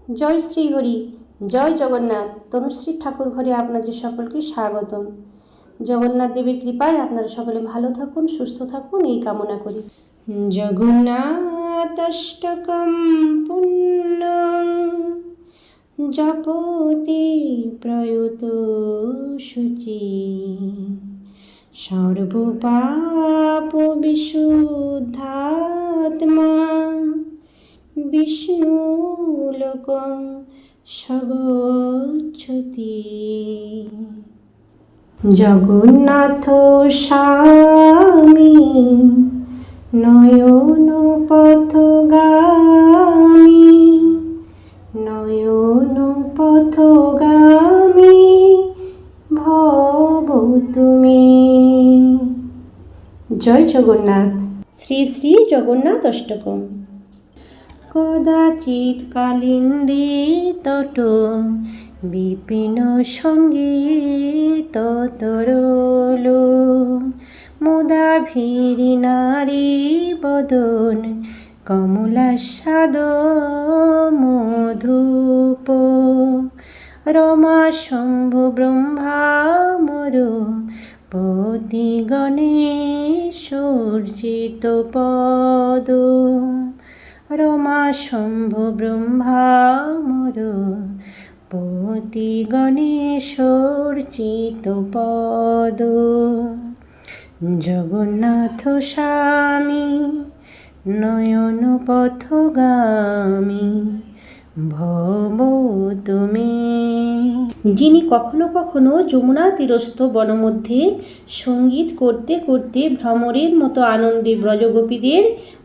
জয় শ্রী হরি, জয় জগন্নাথ। তনুশ্রী ঠাকুর ঘরে আপনাদের সকলকে স্বাগতম। জগন্নাথ দেবের কৃপায় আপনারা সকলে ভালো থাকুন, সুস্থ থাকুন, এই কামনা করি। জগন্নাথষ্টকম পুণ্যং জপতি প্রয়ত শুচি সর্বপাপ বিশুদ্ধাত্মা বিষ্ণুলোকং স্বগচ্ছতি। জগন্নাথ স্বামী নয়ন পথগামী, নয়ন পথগামী ভব তুমি। জয় জগন্নাথ। শ্রী শ্রী জগন্নাথ অষ্টকম। কদাচিৎ কালিন্দী তট বিপিন সঙ্গীত তরল, মুদা ভীরি নারী বদন কমলাস্বাদ মধুপ, রমা শম্ভু ব্রহ্মামর পতি গণেশর্জিত পদ, রমা শম্ভু ব্রহ্মামর পতি গণেশর্জিত পদ। জগন্নাথ স্বামী নয়ন পথগামী ভব তুমি। যিনি কখনো কখনো যমুনা তীরস্থ বনমধ্যে সঙ্গীত করতে করতে ভ্রমরের মতো আনন্দে ব্রজগোপীদের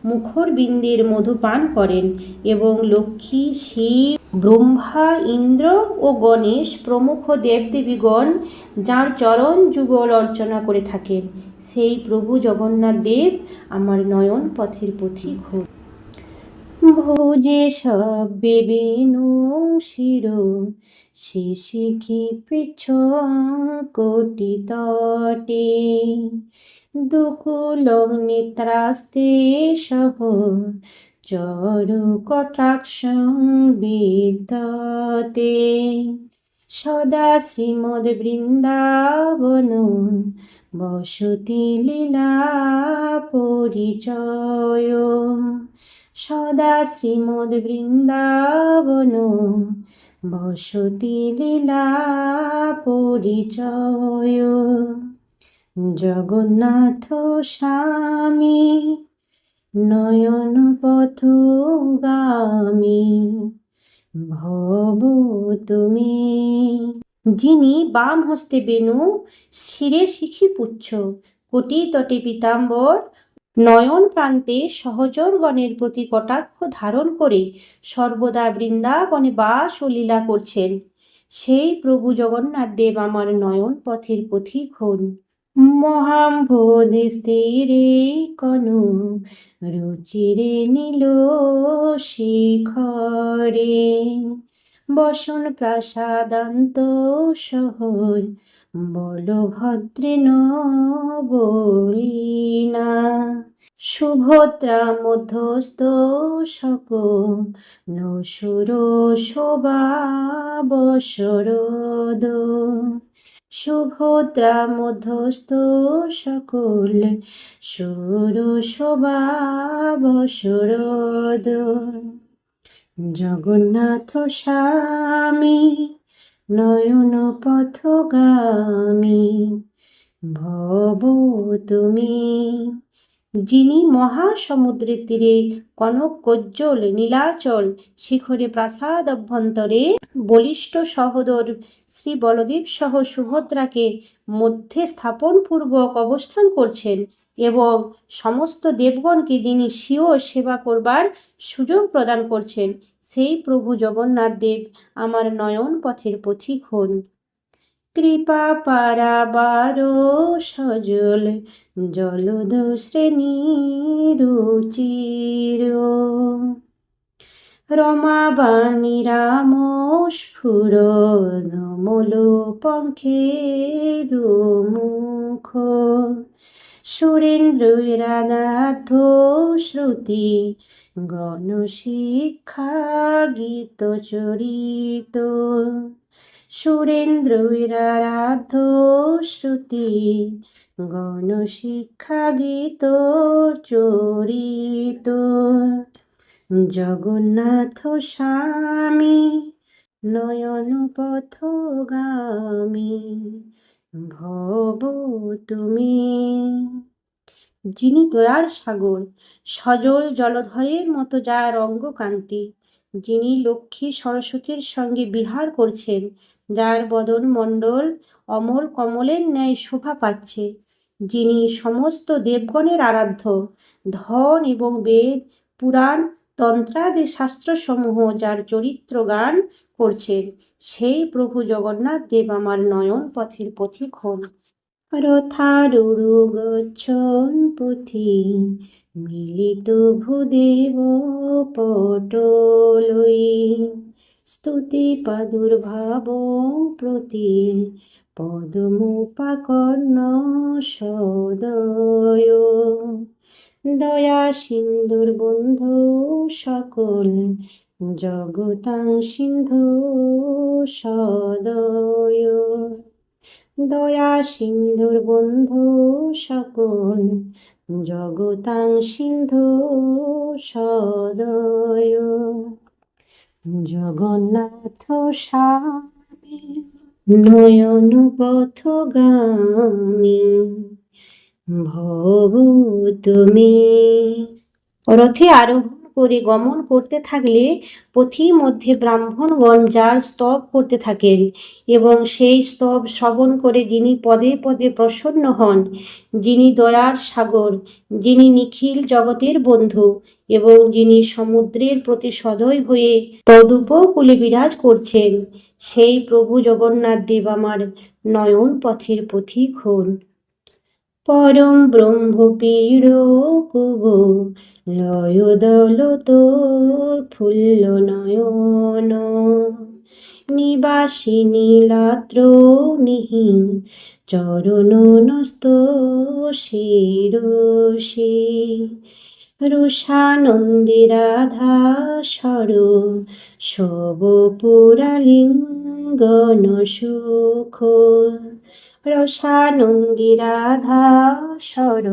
মুখর বিন্দের মধু পান করেন এবং লক্ষ্মী, শিব, ব্রহ্মা, ইন্দ্র ও গণেশ প্রমুখ দেবদেবীগণ যাঁর চরণ যুগল অর্চনা করে থাকেন, সেই প্রভু জগন্নাথ দেব আমার নয়ন পথের পথিক হোক। ভোজে সব্যে বেণু শির শিশিখি পৃচ্ছ কোটি তটে, দুকুলং নেত্রাস্তে সহ চরু কটাক্ষং বিদ্যতে, সদা শ্রীমদ বৃন্দাবন বসতি লীলা পরিচয়, সদা শ্রীমদ বৃন্দাবন বসতি লীলা পরিচয়। জগন্নাথ স্বামী নয়ন পথগামী ভব তুমি। যিনি বাম হস্তে বেণু, শিরে শিখি পুচ্ছ, কোটি তটে পীতাম্বর, নয়ন প্রান্তে সহচরগণের প্রতি কটাক্ষ ধারণ করে সর্বদা বৃন্দাবনে বাস ও লীলা করছেন, সেই প্রভু জগন্নাথ দেব আমার নয়ন পথের পথিক হন। মহাম্বোধি স্থিরে কনু রুচিরে নীল শিখরে, বসন প্রাসাদান্ত শহর বলভদ্রেন বলিনা, সুভদ্রা মধ্যস্থ সকল সুর শোভা বশরদ, সুভদ্রা মধ্যস্থ সকল সুর শোভা বশরদ। জগন্নাথ স্বামী নয়ন পথগামী ভব তুমি। যিনি মহাসমুদ্রের তীরে কনক কোজ্জ্বল নীলাচল শিখরে প্রাসাদ অভ্যন্তরে বলিষ্ঠ সহোদর শ্রী বলদেব সহ সুভদ্রাকে মধ্যে স্থাপনপূর্বক অবস্থান করছেন এবং সমস্ত দেবগণকে যিনি স্বীয় সেবা করবার সুযোগ প্রদান করছেন, সেই প্রভু জগন্নাথ দেব আমার নয়ন পথের পথিক হন। কৃপা পারাবার সজল জলদ শ্রেণী রুচির, রমাবাণী রাম স্ফুর নমল পঙ্খের মুখ, সুরেন্দ্রনাথ শ্রুতি গণশিক্ষা গীত চরিত, সুরেন্দ্রনাথ শ্রুতি গণশিক্ষা গীত চরিত, জগন্নাথ স্বামী নয়ন পথগামী ভব তুমি। যিনি দয়ার সাগর, সজল জলধরের মতো যার অঙ্গকান্তি, যিনি লক্ষ্মী সরস্বতীর সঙ্গে বিহার করছেন, যার বদন মণ্ডল অমল কমলের ন্যায় শোভা পাচ্ছে, যিনি সমস্ত দেবগণের আরাধ্য, ধন এবং বেদ পুরাণ তন্ত্রাদি শাস্ত্রসমূহ যার চরিত্র গান করছেন, সেই প্রভু জগন্নাথ দেব আমার নয়ন পথের পথিক হন। রথারূঢ় গচ্ছন পথি মিলিত ভূদেব পটলই, স্তুতি প্রাদুর্ভাব প্রতি পদমুপাকর্ণ সদয়, দয়া সিন্ধুর বন্ধু সকল জগতাং সিন্ধু সদয়, দয়া সিন্ধুর বন্ধু সকল জগতাং সিন্ধু সদয়, জগন্নাথ স্বামী নয়ন পথগামী ভব তুমি। রথে আরোহণ করে গমন করতে থাকলে পথির মধ্যে ব্রাহ্মণগণ যার স্তব করতে থাকেন এবং সেই স্তব শ্রবণ করে যিনি পদে পদে প্রসন্ন হন, যিনি দয়ার সাগর, যিনি নিখিল জগতের বন্ধু এবং যিনি সমুদ্রের প্রতি সদয় হয়ে তদুপকূলে বিরাজ করছেন, সেই প্রভু জগন্নাথ দেব আমার নয়ন পথের পথিক হন। পরম ব্রহ্ম পীড় কুব লয় দলত ফুল্ল নয়ন, নিবাসী নীলাদ্র নিহি চরণ নস্ত শিরসি, রুষানন্দী রাধা স্বর শোভ পুরালিঙ্গন সুখ, রসানন্দী রাধা স্বর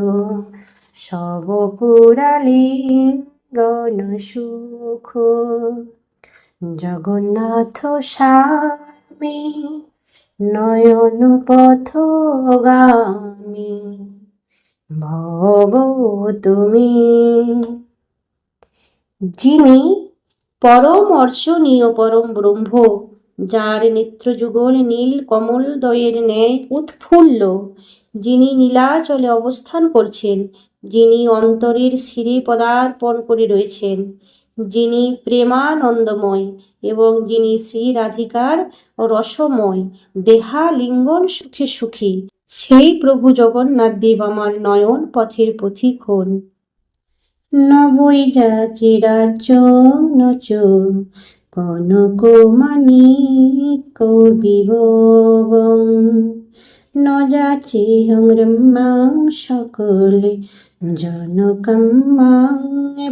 সব পুরালিঙ্গন সুখ, জগন্নাথ স্বামী নয়ন পথগামী ভব তুমি। যিনি পরম অর্চনীয় পরম ব্রহ্ম, যার নেত্রযুগল নীল কমলদয়ের ন্যায় উৎফুল্ল, যিনি নীলাচলে অবস্থান করছেন, যিনি অন্তরের শিরে পদার্পণ করে রয়েছেন, যিনি প্রেমানন্দময় এবং যিনি শ্রী রাধিকার রসময় দেহালিঙ্গন সুখে সুখী, সেই প্রভু জগন্নাথ দেব আমার নয়ন পথের পথিক হন। নবৈ যাচি রাজ্য নচ কনক মাণিক্য বিভবং, ন যাচি ব্রহ্মাং সকলে জনকাম্যাং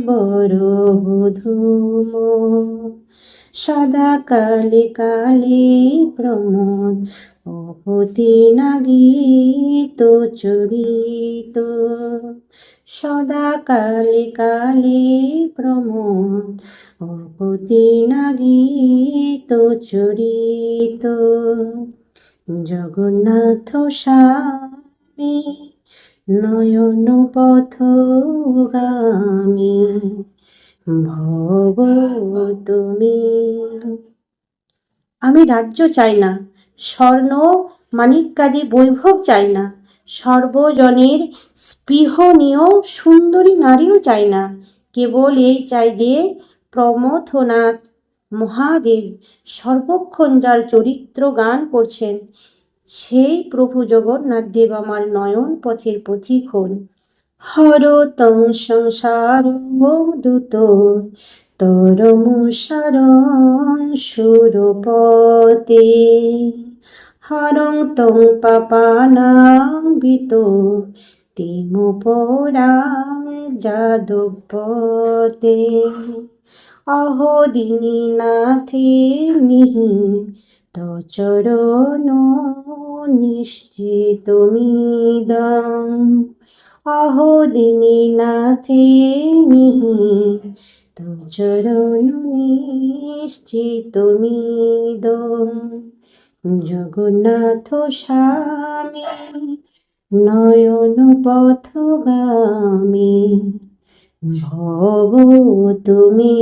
বরবধূম, সদা কালে কালে প্রমোদ অপতি নাগীত চরিত, সদা কালে কালে প্রমোদ অপতি নাগীত চরিত, জগন্নাথ স্বামী নয়ন পথগামী ভব তুমি। আমি রাজ্য চাই না, স্বর্ণ মাণিক্যাদি বৈভব চাই না, সর্বজনের স্পৃহণীয় সুন্দরী নারীও চাই না, কেবল এই চাই যে প্রমথনাথ মহাদেব সর্বক্ষণ যার চরিত্র গান করছেন, সেই প্রভু জগন্নাথ দেব আমার নয়ন পথের পথিক হন। হরতং সংসার দূত তরমুসারং সুরপতে, হরং তং পাপানাং বিত তিমুপরাং যাদবতে অহো দীনাথে নিহি তচরণ নিশ্চিতমিদং অহো দীনাথে নিহি তচরণ নিশ্চিতমিদং জগন্নাথ স্বামী নয়ন পথগামী ভব তুমি।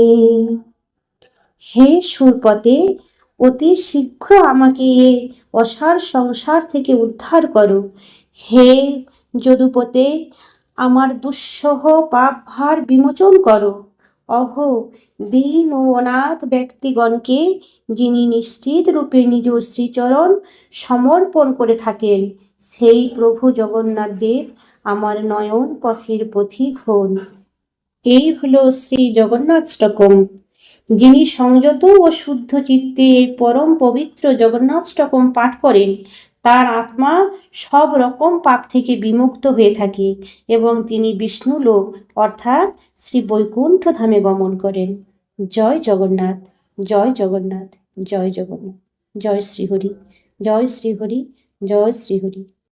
হে সুরপতে, অতি শীঘ্র আমাকে এ অসার সংসার থেকে উদ্ধার করো। হে যদুপতে, আমার দুঃসহ পাপ ভার বিমোচন করো। অহো দীন ও অনাথ ব্যক্তিগণকে যিনি নিশ্চিত রূপে নিজ শ্রীচরণ সমর্পণ করে থাকেন, সেই প্রভু জগন্নাথ দেব আমার নয়ন পথের পথিক হন। এই হলো শ্রী জগন্নাথষ্টকম। যিনি সংযত ও শুদ্ধ চিত্তে এই পরম পবিত্র জগন্নাথষ্টকম পাঠ করেন, তার আত্মা সব রকম পাপ থেকে বিমুক্ত হয়ে থাকে এবং তিনি বিষ্ণুলোক অর্থাৎ শ্রী বৈকুণ্ঠ ধামে গমন করেন। জয় জগন্নাথ, জয় জগন্নাথ, জয় জগন্নাথ, জয় শ্রীহরি, জয় শ্রীহরি, জয় শ্রীহরি।